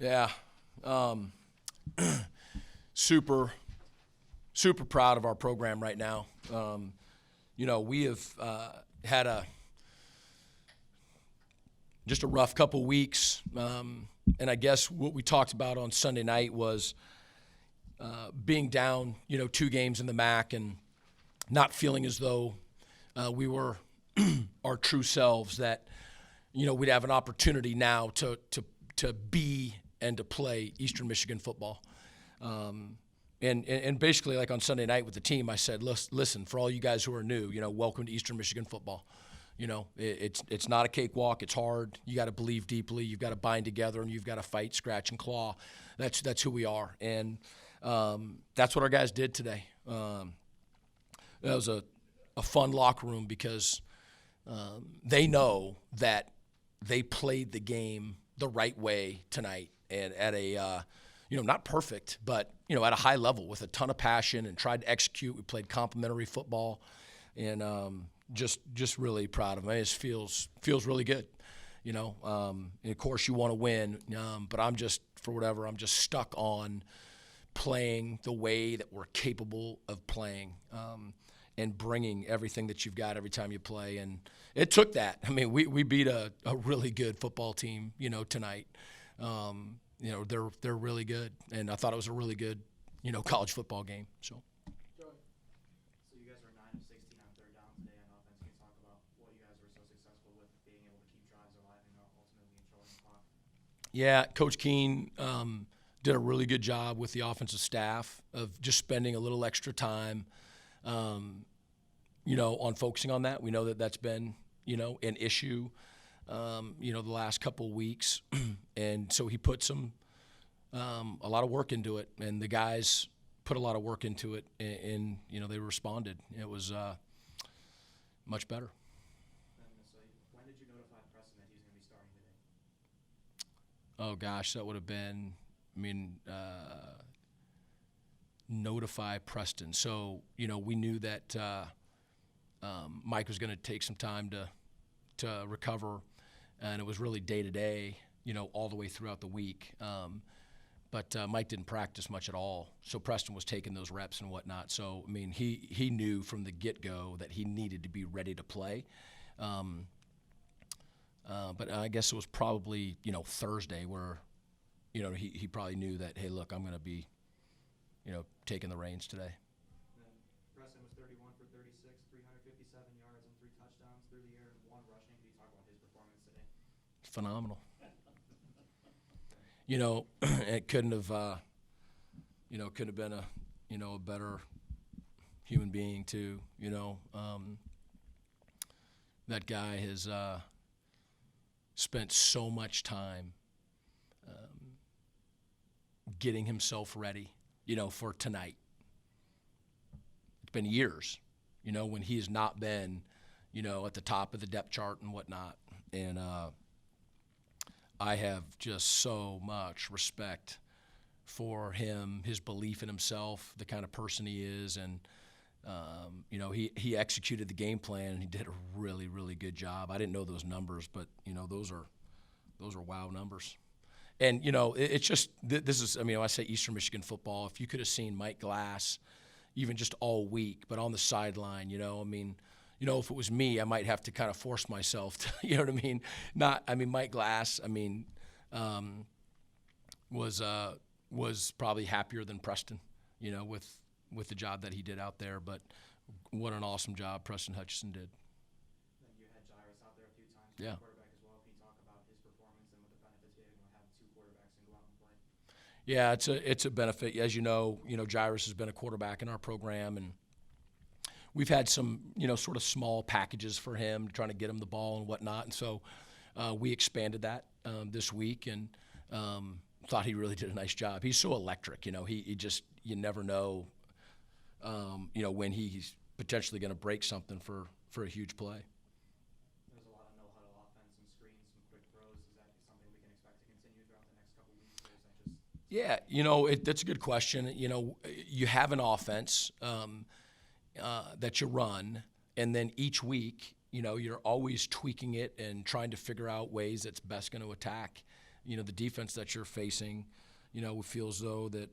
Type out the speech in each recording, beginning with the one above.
Yeah. Super proud of our program right now. We have had just a rough couple weeks. And I guess what we talked about on Sunday night was being down, 2 games in the MAC and not feeling as though we were our true selves, that, we'd have an opportunity now to be and to play Eastern Michigan football. And basically, like on Sunday night with the team, I said, listen, for all you guys who are new, welcome to Eastern Michigan football. It's not a cakewalk. It's hard. You got to believe deeply. You've got to bind together, and you've got to fight, scratch, and claw. That's who we are, and that's what our guys did today. That was a fun locker room because they know that they played the game the right way tonight, and at a not perfect, but at a high level with a ton of passion, and tried to execute. We played complementary football, and just really proud of them. It just feels really good, and of course you want to win, but I'm just stuck on playing the way that we're capable of playing, and bringing everything that you've got every time you play. And it took that. I mean, we beat a really good football team, tonight. They're really good, and I thought it was a really good, college football game. So you guys were 9 of 16 on third down today on offense. Can you talk about what you guys were so successful with, being able to keep drives alive and ultimately controlling the clock? Yeah, Coach Keene did a really good job with the offensive staff of just spending a little extra time, on focusing on that. We know that that's been, an issue, the last couple of weeks. And so he put a lot of work into it, and the guys put a lot of work into it, and they responded. It was much better. So when did you notify Preston that he's going to be starting today? Oh, gosh, that would have been, notify Preston. So, we knew that Mike was going to take some time to recover, and it was really day-to-day, all the way throughout the week. But Mike didn't practice much at all, so Preston was taking those reps and whatnot. So, he knew from the get-go that he needed to be ready to play. But I guess it was probably, Thursday where, he probably knew that, hey, look, I'm going to be, taking the reins today. Preston was 31 for 36, 357 yards and 3 touchdowns through the air and 1 rushing. Can you talk about his performance today? Phenomenal. It couldn't have been a better human being too. That guy has spent so much time getting himself ready, for tonight. It's been years, when he has not been, at the top of the depth chart and whatnot. And I have just so much respect for him, his belief in himself, the kind of person he is, and he executed the game plan, and he did a really, really good job. I didn't know those numbers, but those are wow numbers. And it's just this is, I say Eastern Michigan football. If you could have seen Mike Glass, even just all week, but on the sideline, if it was me, I might have to kind of force myself to, Mike Glass, was probably happier than Preston, with the job that he did out there. But what an awesome job Preston Hutchinson did. Then you had Jairus out there a few times. Yeah. Quarterback as well. Can you talk about his performance and what the benefits being able to have 2 quarterbacks and go out and play? Yeah, it's a benefit. As Jairus has been a quarterback in our program, and we've had some, sort of small packages for him, trying to get him the ball and whatnot. And so we expanded that this week, and thought he really did a nice job. He's so electric, he just, you never know, when he's potentially going to break something for a huge play. There's a lot of no-huddle offense, some screens, some quick throws. Is that something we can expect to continue throughout the next couple of weeks, or is that just... Yeah, that's a good question. You have an offense that you run, and then each week, you're always tweaking it and trying to figure out ways that's best going to attack, the defense that you're facing, we feel as though that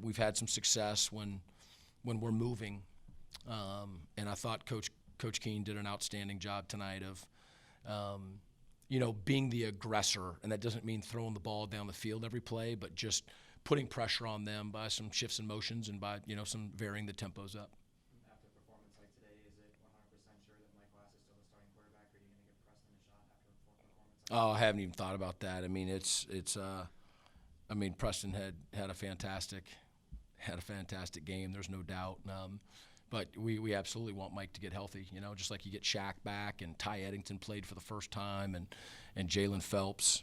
we've had some success when we're moving. And I thought Coach Keene did an outstanding job tonight of, being the aggressor. And that doesn't mean throwing the ball down the field every play, but just putting pressure on them by some shifts and motions and by, some varying the tempos up. After a performance like today, is it 100% sure that Mike Glass is still the starting quarterback, or are you going to give Preston a shot after a performance like Oh, I haven't even thought about that. I mean, Preston had a fantastic game. There's no doubt. But we absolutely want Mike to get healthy, just like you get Shaq back and Ty Eddington played for the first time and Jalen Phelps.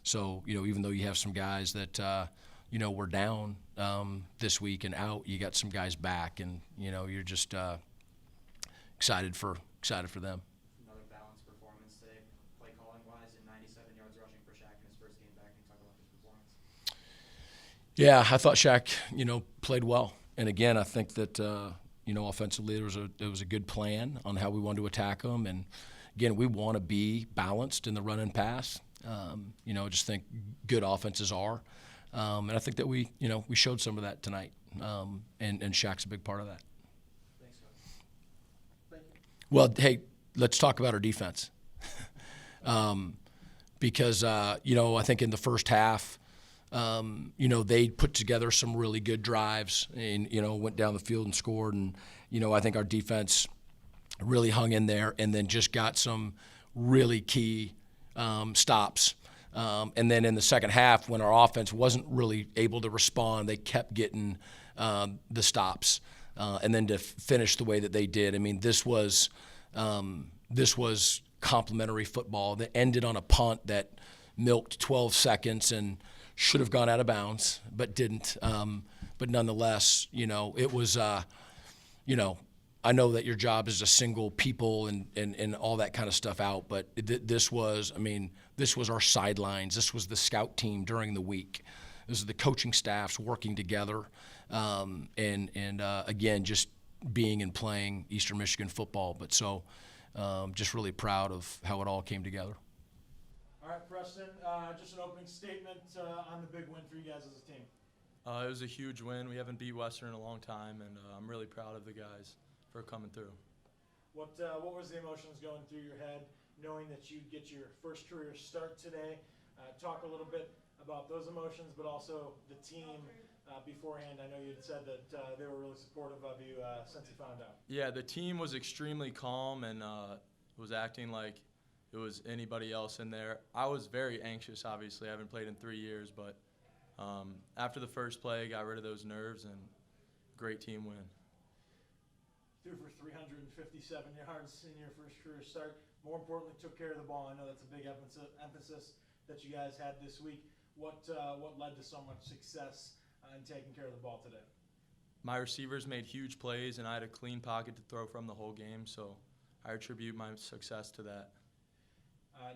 So, even though you have some guys that, were down this week and out, you got some guys back and, you're just excited for them. Another balanced performance today, play calling wise, and 97 yards rushing for Shaq in his first game back. Can you talk about his performance? Yeah, I thought Shaq, played well. And again, I think that, offensively it was a good plan on how we wanted to attack them. And again, we want to be balanced in the run and pass. I just think good offenses are. And I think that we showed some of that tonight. And Shaq's a big part of that. Thanks, Coach. Thank you. Well, hey, let's talk about our defense. Because, I think in the first half, they put together some really good drives and, went down the field and scored. And, I think our defense really hung in there and then just got some really key stops. And then in the second half, when our offense wasn't really able to respond, they kept getting the stops. And then to finish the way that they did, I mean, this was complimentary football that ended on a punt that milked 12 seconds and should have gone out of bounds, but didn't. But nonetheless, it was, I know that your job is to single people and all that kind of stuff out, but this was our sidelines. This was the scout team during the week. This is the coaching staffs working together, and again, just being and playing Eastern Michigan football. But so, just really proud of how it all came together. All right, Preston, just an opening statement on the big win for you guys as a team. It was a huge win. We haven't beat Western in a long time, and I'm really proud of the guys for coming through. What was the emotions going through your head, knowing that you'd get your first career start today? Talk a little bit about those emotions, but also the team beforehand. I know you had said that they were really supportive of you since you found out. Yeah, the team was extremely calm and was acting like it was anybody else in there. I was very anxious, obviously. I haven't played in 3 years, but after the first play, got rid of those nerves, and great team win. Threw for 357 yards in your first career start. More importantly, took care of the ball. I know that's a big emphasis that you guys had this week. What led to so much success in taking care of the ball today? My receivers made huge plays, and I had a clean pocket to throw from the whole game, so I attribute my success to that.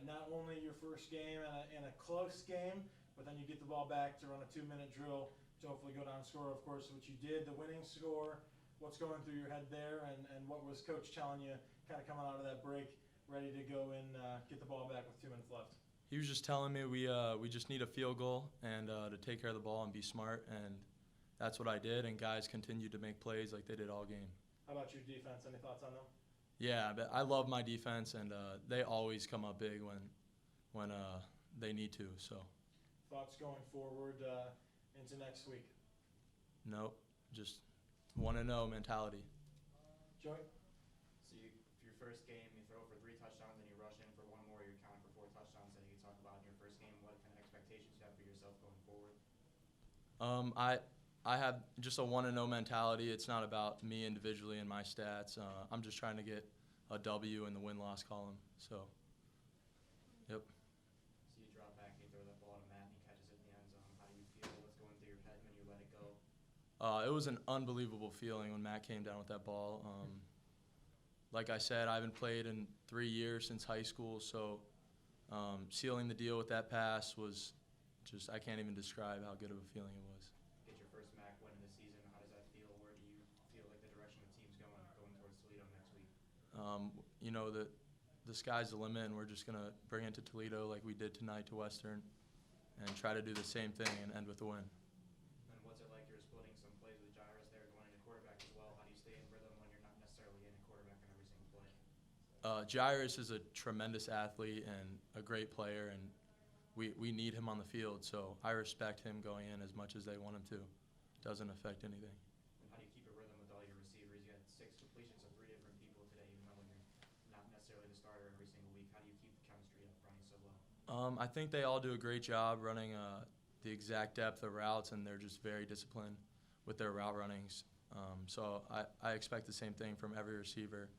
Not only your first game in a close game, but then you get the ball back to run a 2-minute drill to hopefully go down and score, of course, which you did, the winning score. What's going through your head there, and what was Coach telling you kind of coming out of that break, ready to go and get the ball back with 2 minutes left? He was just telling me we just need a field goal and to take care of the ball and be smart, and that's what I did, and guys continued to make plays like they did all game. How about your defense? Any thoughts on them? Yeah, but I love my defense, and they always come up big when they need to. So. Thoughts going forward into next week? Nope, just want to know mentality. Joey? So for your first game, you throw for 3 touchdowns, and you rush in for 1 more. You're counting for 4 touchdowns. And you talk about in your first game, what kind of expectations you have for yourself going forward? I have just a want-to-know mentality. It's not about me individually and my stats. I'm just trying to get a W in the win-loss column. So, yep. So you drop back, you throw that ball to Matt, and he catches it in the end zone. How do you feel? What's going through your head when you let it go? It was an unbelievable feeling when Matt came down with that ball. Like I said, I haven't played in 3 years since high school, so sealing the deal with that pass was just, I can't even describe how good of a feeling it was. Get your first MAC win of the season. How does that feel? Where do you feel like the direction the team's going towards Toledo next week? The sky's the limit, and we're just going to bring it to Toledo like we did tonight to Western and try to do the same thing and end with a win. And what's it like? You're splitting some plays with Jairus there, going into quarterback as well. How do you stay in rhythm when you're not necessarily in quarterback on every single play? Jairus is a tremendous athlete and a great player, and we need him on the field, so I respect him going in as much as they want him to. Doesn't affect anything. And how do you keep a rhythm with all your receivers? You had 6 completions of 3 different people today, even though you're not necessarily the starter every single week. How do you keep the chemistry up running so well? I think they all do a great job running the exact depth of routes, and they're just very disciplined with their route runnings. So I expect the same thing from every receiver,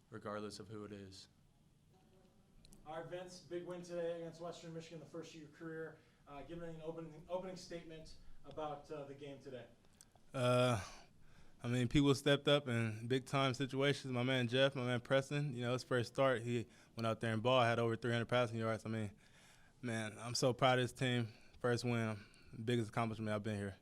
regardless of who it is. All right, Vince, big win today against Western Michigan, the first of your career. Give me an opening statement about the game today. I mean, people stepped up in big-time situations. My man Jeff, my man Preston, his first start, he went out there and ball, had over 300 passing yards. I mean, man, I'm so proud of this team. First win, biggest accomplishment I've been here.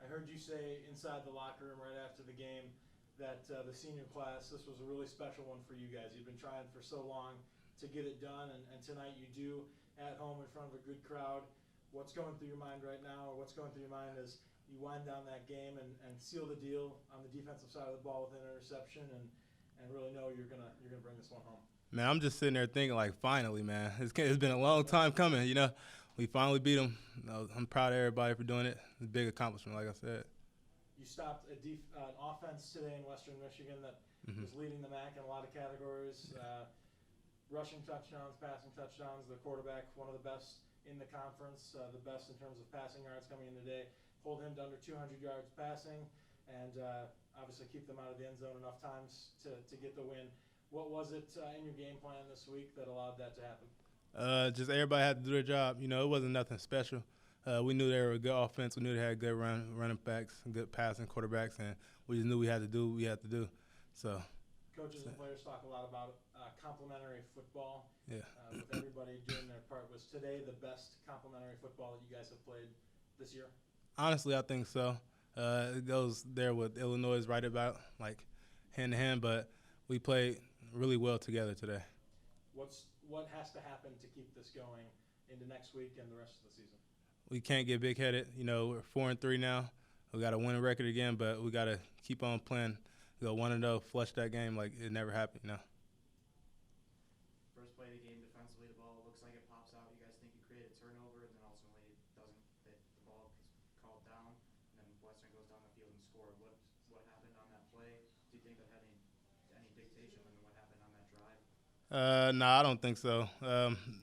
I heard you say inside the locker room right after the game that the senior class, this was a really special one for you guys. You've been trying for so long to get it done, and tonight you do at home in front of a good crowd. What's going through your mind right now, or what's going through your mind as you wind down that game and seal the deal on the defensive side of the ball with an interception and really know you're gonna bring this one home? Man, I'm just sitting there thinking, like, finally, man. It's been a long time coming, We finally beat them. I'm proud of everybody for doing it. It's a big accomplishment, like I said. You stopped an offense today in Western Michigan that was leading the MAC in a lot of categories. Rushing touchdowns, passing touchdowns, the quarterback, one of the best in the conference, the best in terms of passing yards coming in today. Hold him to under 200 yards passing, and obviously keep them out of the end zone enough times to get the win. What was it in your game plan this week that allowed that to happen? Just everybody had to do their job. It wasn't nothing special. We knew they were a good offense. We knew they had good running backs, good passing quarterbacks, and we just knew we had to do what we had to do. So, coaches and players talk a lot about complementary football. Yeah. With everybody doing their part. Was today the best complementary football that you guys have played this year? Honestly, I think so. It goes there with Illinois right about, like, hand-to-hand, but we played really well together today. What has to happen to keep this going into next week and the rest of the season? We can't get big-headed. We're 4-3 now. We got to win a record again, but we got to keep on playing. Go 1-0, flush that game like it never happened, First play of the game defensively, the ball looks like it pops out. You guys think you create a turnover, and then ultimately it doesn't. The ball is called down, and then Western goes down the field and scored. What happened on that play? Do you think that had any dictation on what happened on that drive? No, I don't think so.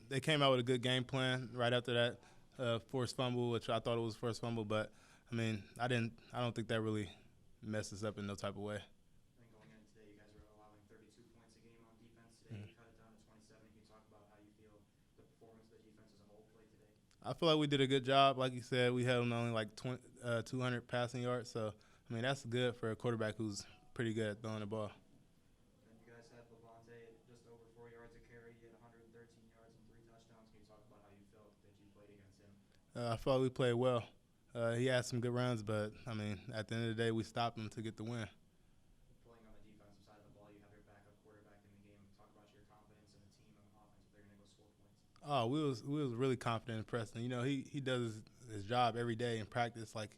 They came out with a good game plan right after that forced fumble, which I thought it was forced fumble, but I mean, I don't think that really messed us up in no type of way. And going in today, you guys were allowing 32 points a game on defense today. You cut it down to 27. Can you talk about how you feel the performance of the defense as a whole played today? I feel like we did a good job. Like you said, we held them to only like 200 passing yards, so I mean that's good for a quarterback who's pretty good at throwing the ball. And you guys had Levante at just over 4 yards a carry. He had 113 yards and 3 touchdowns. Can you talk about how you felt that you played against him? I felt like we played well. He had some good runs, but I mean, at the end of the day, we stopped him to get the win. Playing on the defensive side of the ball, you have your backup quarterback in the game. Talk about your confidence in the team on offense if they're going to go score points. Oh, we was really confident in Preston. He does his job every day in practice. Like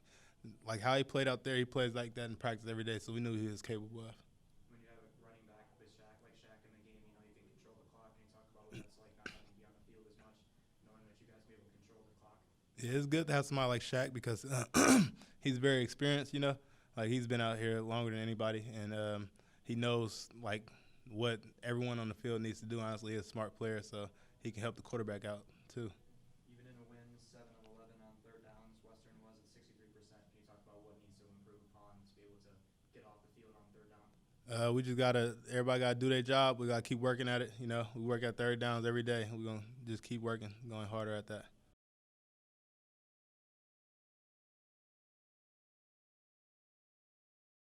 how he played out there, he plays like that in practice every day. So we knew he was capable of. When you have a running back with Shaq in the game, you can control the clock. And you talk about what that's like not having to be on the field as much, knowing that you guys be able to control the clock. Yeah, it's good to have somebody like Shaq because he's very experienced. Like he's been out here longer than anybody, and he knows like what everyone on the field needs to do. Honestly, he's a smart player, so he can help the quarterback out too. Even in a win, 7 of 11 on third downs, Western was at 63%. Can you talk about what needs to improve upon to be able to get off the field on third down? We just everybody gotta do their job. We gotta keep working at it. We work at third downs every day. We're gonna just keep working, going harder at that.